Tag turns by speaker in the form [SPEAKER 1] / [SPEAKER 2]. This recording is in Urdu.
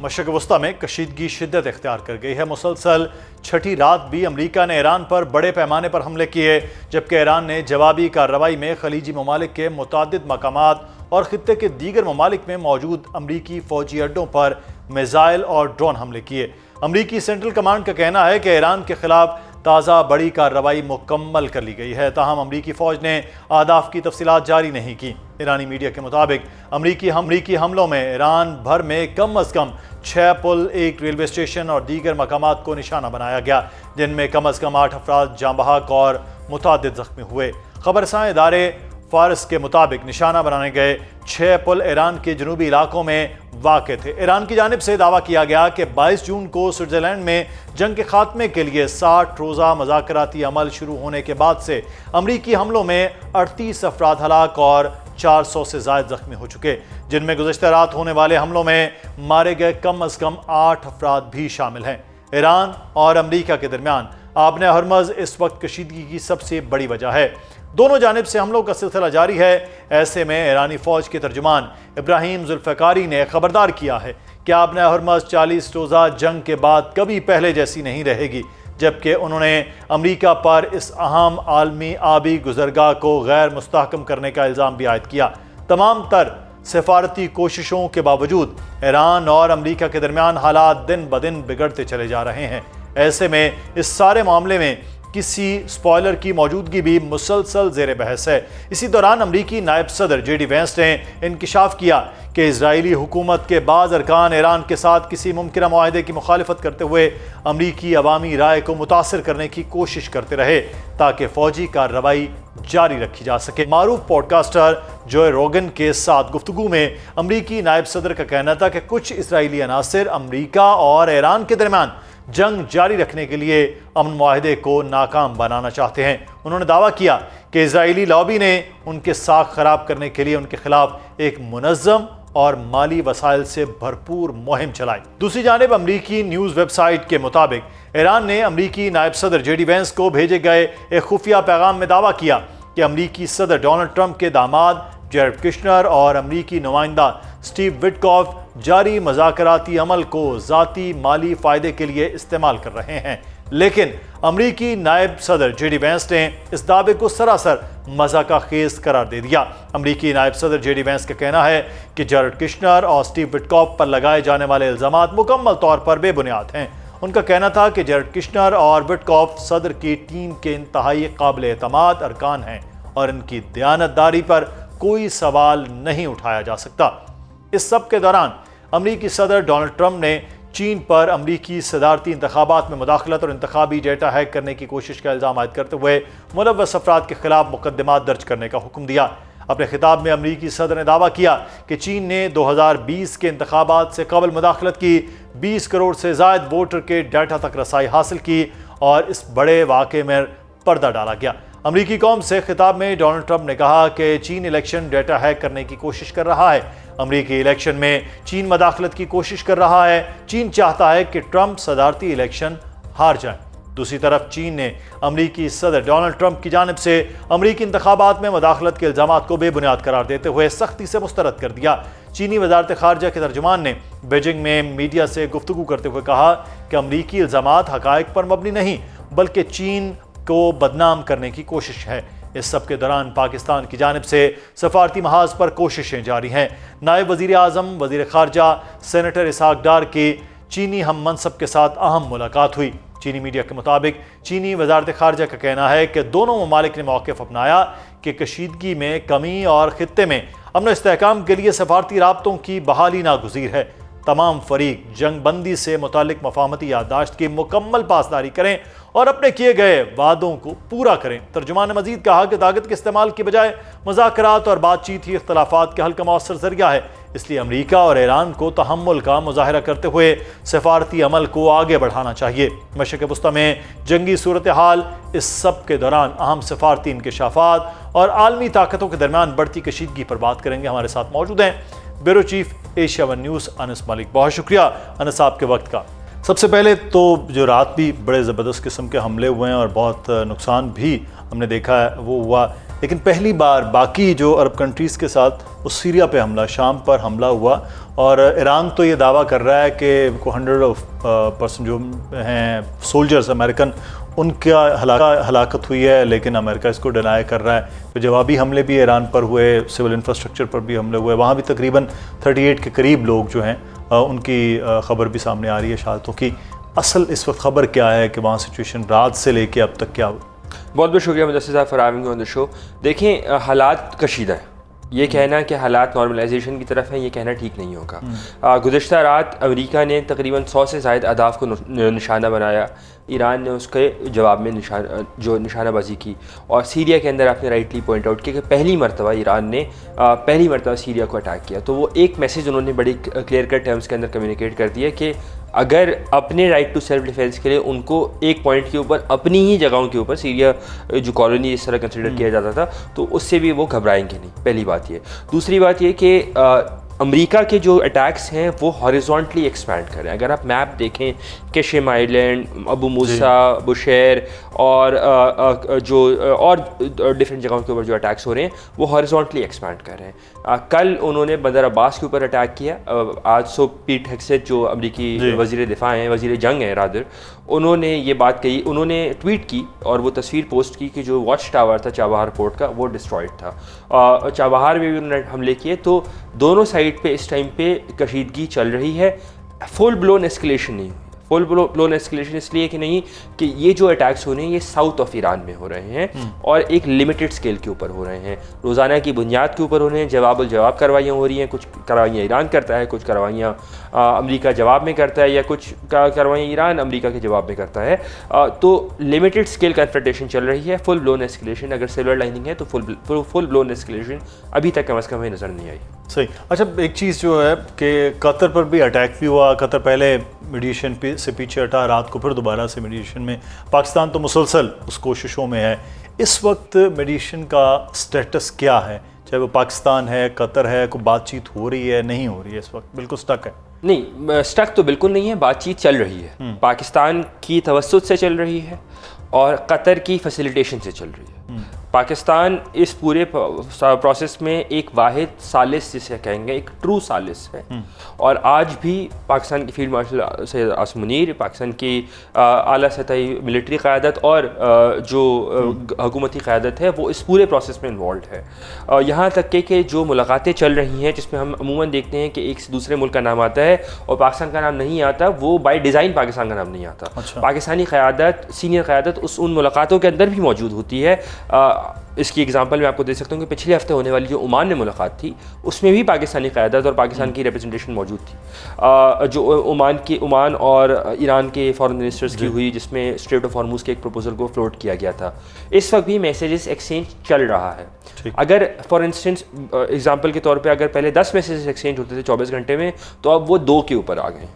[SPEAKER 1] مشرق وسطی میں کشیدگی شدت اختیار کر گئی ہے۔ مسلسل چھٹی رات بھی امریکہ نے ایران پر بڑے پیمانے پر حملے کیے، جبکہ ایران نے جوابی کارروائی میں خلیجی ممالک کے متعدد مقامات اور خطے کے دیگر ممالک میں موجود امریکی فوجی اڈوں پر میزائل اور ڈرون حملے کیے۔ امریکی سینٹرل کمانڈ کا کہنا ہے کہ ایران کے خلاف تازہ بڑی کارروائی مکمل کر لی گئی ہے، تاہم امریکی فوج نے اہداف کی تفصیلات جاری نہیں کی۔ ایرانی میڈیا کے مطابق امریکی حملوں میں ایران بھر میں کم از کم 6 پل، 1 ریلوے اسٹیشن اور دیگر مقامات کو نشانہ بنایا گیا، جن میں کم از کم 8 افراد جاں بحق اور متعدد زخمی ہوئے۔ خبررساں ادارے فارس کے مطابق نشانہ بنانے گئے 6 پل ایران کے جنوبی علاقوں میں واقع تھے۔ ایران کی جانب سے دعویٰ کیا گیا کہ 22 جون کو سوئٹزرلینڈ میں جنگ کے خاتمے کے لیے 60 روزہ مذاکراتی عمل شروع ہونے کے بعد سے امریکی حملوں میں 38 افراد ہلاک اور 400 سے زائد زخمی ہو چکے، جن میں گزشتہ رات ہونے والے حملوں میں مارے گئے کم از کم 8 افراد بھی شامل ہیں۔ ایران اور امریکہ کے درمیان آبِ ہرمز اس وقت کشیدگی کی سب سے بڑی وجہ ہے۔ دونوں جانب سے حملوں کا سلسلہ جاری ہے۔ ایسے میں ایرانی فوج کے ترجمان ابراہیم ذوالفقاری نے خبردار کیا ہے کہ آبِ ہرمز 40 روزہ جنگ کے بعد کبھی پہلے جیسی نہیں رہے گی، جبکہ انہوں نے امریکہ پر اس اہم عالمی آبی گزرگاہ کو غیر مستحکم کرنے کا الزام بھی عائد کیا۔ تمام تر سفارتی کوششوں کے باوجود ایران اور امریکہ کے درمیان حالات دن بدن بگڑتے چلے جا رہے ہیں۔ ایسے میں اس سارے معاملے میں کسی سپوائلر کی موجودگی بھی مسلسل زیر بحث ہے۔ اسی دوران امریکی نائب صدر جے ڈی وینس نے انکشاف کیا کہ اسرائیلی حکومت کے بعض ارکان ایران کے ساتھ کسی ممکنہ معاہدے کی مخالفت کرتے ہوئے امریکی عوامی رائے کو متاثر کرنے کی کوشش کرتے رہے تاکہ فوجی کارروائی جاری رکھی جا سکے۔ معروف پوڈ کاسٹر جو روگن کے ساتھ گفتگو میں امریکی نائب صدر کا کہنا تھا کہ کچھ اسرائیلی عناصر امریکہ اور ایران کے درمیان جنگ جاری رکھنے کے لیے امن معاہدے کو ناکام بنانا چاہتے ہیں۔ انہوں نے دعویٰ کیا کہ اسرائیلی لابی نے ان کے ساکھ خراب کرنے کے لیے ان کے خلاف ایک منظم اور مالی وسائل سے بھرپور مہم چلائی۔ دوسری جانب امریکی نیوز ویب سائٹ کے مطابق ایران نے امریکی نائب صدر جے ڈی وینس کو بھیجے گئے ایک خفیہ پیغام میں دعویٰ کیا کہ امریکی صدر ڈونلڈ ٹرمپ کے داماد جیرڈ کشنر اور امریکی نمائندہ اسٹیو وٹکوف جاری مذاکراتی عمل کو ذاتی مالی فائدے کے لیے استعمال کر رہے ہیں، لیکن امریکی نائب صدر جے ڈی وینس نے اس دعوے کو سراسر مذاق خیز قرار دے دیا۔ امریکی نائب صدر جے ڈی وینس کا کہنا ہے کہ جیرڈ کشنر اور اسٹیو وٹکوف پر لگائے جانے والے الزامات مکمل طور پر بے بنیاد ہیں۔ ان کا کہنا تھا کہ جیرڈ کشنر اور وٹکوف صدر کی ٹیم کے انتہائی قابل اعتماد ارکان ہیں اور ان کی دیانتداری پر کوئی سوال نہیں اٹھایا جا سکتا۔ اس سب کے دوران امریکی صدر ڈونلڈ ٹرمپ نے چین پر امریکی صدارتی انتخابات میں مداخلت اور انتخابی ڈیٹا ہیک کرنے کی کوشش کا الزام عائد کرتے ہوئے ملوث افراد کے خلاف مقدمات درج کرنے کا حکم دیا۔ اپنے خطاب میں امریکی صدر نے دعویٰ کیا کہ چین نے 2020 کے انتخابات سے قبل مداخلت کی، 20 کروڑ سے زائد ووٹر کے ڈیٹا تک رسائی حاصل کی اور اس بڑے واقعے میں پردہ ڈالا گیا۔ امریکی قوم سے خطاب میں ڈونلڈ ٹرمپ نے کہا کہ چین الیکشن ڈیٹا ہیک کرنے کی کوشش کر رہا ہے۔ امریکی الیکشن میں چین مداخلت کی کوشش کر رہا ہے۔ چین چاہتا ہے کہ ٹرمپ صدارتی الیکشن ہار جائیں۔ دوسری طرف چین نے امریکی صدر ڈونلڈ ٹرمپ کی جانب سے امریکی انتخابات میں مداخلت کے الزامات کو بے بنیاد قرار دیتے ہوئے سختی سے مسترد کر دیا۔ چینی وزارت خارجہ کے ترجمان نے بیجنگ میں میڈیا سے گفتگو کرتے ہوئے کہا کہ امریکی الزامات حقائق پر مبنی نہیں بلکہ چین کو بدنام کرنے کی کوشش ہے۔ اس سب کے دوران پاکستان کی جانب سے سفارتی محاذ پر کوششیں جاری ہیں۔ نائب وزیر اعظم وزیر خارجہ سینیٹر اسحاق ڈار کی چینی ہم منصب کے ساتھ اہم ملاقات ہوئی۔ چینی میڈیا کے مطابق چینی وزارت خارجہ کا کہنا ہے کہ دونوں ممالک نے موقف اپنایا کہ کشیدگی میں کمی اور خطے میں امن و استحکام کے لیے سفارتی رابطوں کی بحالی ناگزیر ہے۔ تمام فریق جنگ بندی سے متعلق مفاہمتی یادداشت کی مکمل پاسداری کریں اور اپنے کیے گئے وعدوں کو پورا کریں۔ ترجمان نے مزید کہا کہ طاقت کے استعمال کی بجائے مذاکرات اور بات چیت ہی اختلافات کے حل کا مؤثر ذریعہ ہے، اس لیے امریکہ اور ایران کو تحمل کا مظاہرہ کرتے ہوئے سفارتی عمل کو آگے بڑھانا چاہیے۔ مشرق وسطی میں جنگی صورتحال، اس سب کے دوران اہم سفارتی انکشافات اور عالمی طاقتوں کے درمیان بڑھتی کشیدگی پر بات کریں گے۔ ہمارے ساتھ موجود ہیں bureau chief Asia one news Anas Malik. بہت شکریہ انس صاحب کے وقت کا۔ سب سے پہلے تو جو رات بھی بڑے زبردست قسم کے حملے ہوئے ہیں اور بہت نقصان بھی ہم نے دیکھا ہے وہ ہوا لیکن پہلی بار باقی جو عرب کنٹریز کے ساتھ وہ سیریا پہ حملہ، شام پر حملہ ہوا، اور ایران تو یہ دعویٰ کر رہا ہے کہ 100% جو ہیں سولجرز امریکن ان کا ہلاکت ہوئی ہے، لیکن امریکہ اس کو ڈینائی کر رہا ہے. تو جوابی حملے بھی ایران پر ہوئے، سول انفراسٹرکچر پر بھی حملے ہوئے، وہاں بھی تقریباً 38 کے قریب لوگ جو ہیں ان کی خبر بھی سامنے آ رہی ہے شہادتوں کی. اصل اس وقت خبر کیا ہے کہ وہاں سچویشن رات سے لے کے اب تک کیا ہو؟
[SPEAKER 2] بہت بہت شکریہ مدثر صاحب فار ہیونگ آن دی شو. دیکھیں حالات کشیدہ ہیں، یہ کہنا کہ حالات نارملائزیشن کی طرف ہیں یہ کہنا ٹھیک نہیں ہوگا. گزشتہ رات امریکہ نے تقریباً 100 سے زائد اہداف کو نشانہ بنایا، ایران نے اس کے جواب میں نشانہ بازی کی، اور سیریا کے اندر آپ نے رائٹلی پوائنٹ آؤٹ کیا کہ پہلی مرتبہ ایران نے پہلی مرتبہ سیریا کو اٹیک کیا. تو وہ ایک میسیج انہوں نے بڑی کلیئر کٹ ٹرمز کے اندر کمیونیکیٹ کر دیا کہ اگر اپنے رائٹ ٹو سیلف ڈیفینس کے لیے ان کو ایک پوائنٹ کے اوپر اپنی ہی جگہوں کے اوپر سیریا جو کالونی اس طرح کنسیڈر کیا جاتا تھا تو اس سے بھی وہ گھبرائیں گے نہیں. پہلی بات یہ. دوسری بات یہ کہ امریکہ کے جو اٹیکس ہیں وہ ہاریزونٹلی ایکسپینڈ کر رہے ہیں. اگر آپ میپ دیکھیں کیشم آئیلینڈ، ابو موسیٰ، بشیر اور ڈفرینٹ جگہوں کے اوپر جو اٹیکس ہو رہے ہیں وہ ہاریزونٹلی ایکسپینڈ کر رہے ہیں. کل انہوں نے بندر عباس کے اوپر اٹیک کیا. آج پیٹ ہیگسیت جو امریکی وزیر دفاع ہیں، وزیر جنگ ہیں رادر، انہوں نے یہ بات کہی، انہوں نے ٹویٹ کی اور وہ تصویر پوسٹ کی کہ جو واچ ٹاور تھا چابہار پورٹ کا وہ ڈسٹرائڈ تھا. چابہار میں بھی انہوں نے حملے کیے. تو دونوں سائڈ پہ اس ٹائم پہ کشیدگی چل رہی ہے. فل بلون ایسکلیشن نہیں ہوئی. فل بلون ایسکلیشن اس لیے کہ نہیں کہ یہ جو اٹیکس ہو رہے ہیں یہ ساؤتھ آف ایران میں ہو رہے ہیں اور ایک لمیٹڈ اسکیل کے اوپر ہو رہے ہیں، روزانہ کی بنیاد کے اوپر ہو رہے ہیں. جواب الجواب کارروائیاں ہو رہی ہیں، کچھ کارروائیاں ایران کرتا ہے، کچھ کارروائیاں امریکہ جواب میں کرتا ہے، یا کچھ کارروائیاں ایران امریکہ کے جواب میں کرتا ہے. تو لمیٹڈ اسکیل کنفرنٹیشن چل رہی ہے. فل بلون ایسکلیشن اگر سلور لائننگ ہے تو فل بلون ایسکلیشن ابھی تک کم از کم ہمیں نظر نہیں آئی.
[SPEAKER 1] صحیح. اچھا ایک چیز جو ہے کہ قطر پر بھی اٹیک بھی ہوا. قطر پہلے میڈیشن سے پیچھے ہٹا، رات کو پھر دوبارہ سے میڈیشن میں. پاکستان تو مسلسل اس کوششوں میں ہے. اس وقت میڈیشن کا سٹیٹس کیا ہے؟ چاہے وہ پاکستان ہے، قطر ہے، کوئی بات چیت ہو رہی ہے، نہیں ہو رہی ہے؟ اس وقت بالکل سٹک ہے.
[SPEAKER 2] نہیں، سٹک تو بالکل نہیں ہے، بات چیت چل رہی ہے. پاکستان کی توسط سے چل رہی ہے اور قطر کی فیسیلیٹیشن سے چل رہی ہے. پاکستان اس پورے پروسیس میں ایک واحد ثالث جسے کہیں گے، ایک ٹرو ثالث ہے. اور آج بھی پاکستان کی فیلڈ مارشل سید عاصم منیر، پاکستان کی اعلیٰ سطحی ملٹری قیادت اور جو حکومتی قیادت ہے وہ اس پورے پروسیس میں انوالوڈ ہے. یہاں تک کہ جو ملاقاتیں چل رہی ہیں جس میں ہم عموماً دیکھتے ہیں کہ ایک دوسرے ملک کا نام آتا ہے اور پاکستان کا نام نہیں آتا، وہ بائی ڈیزائن پاکستان کا نام نہیں آتا. پاکستانی قیادت، سینئر قیادت ان ملاقاتوں کے اندر بھی موجود ہوتی ہے. اس کی اگزامپل میں آپ کو دے سکتا ہوں کہ پچھلے ہفتے ہونے والی جو عمان میں ملاقات تھی اس میں بھی پاکستانی قیادت اور پاکستان کی ریپرزنٹیشن موجود تھی. جو عمان اور ایران کے فارن منسٹرز کی ہوئی، جس میں اسٹریٹ آف ہارموز کے ایک پروپوزل کو فلوٹ کیا گیا تھا. اس وقت بھی میسیجز ایکسچینج چل رہا ہے. اگر فار انسٹنس ایگزامپل کے طور پہ اگر پہلے 10 میسیجز ایکسچینج ہوتے تھے 24 گھنٹے میں، تو اب وہ 2 کے اوپر آ گئے ہیں.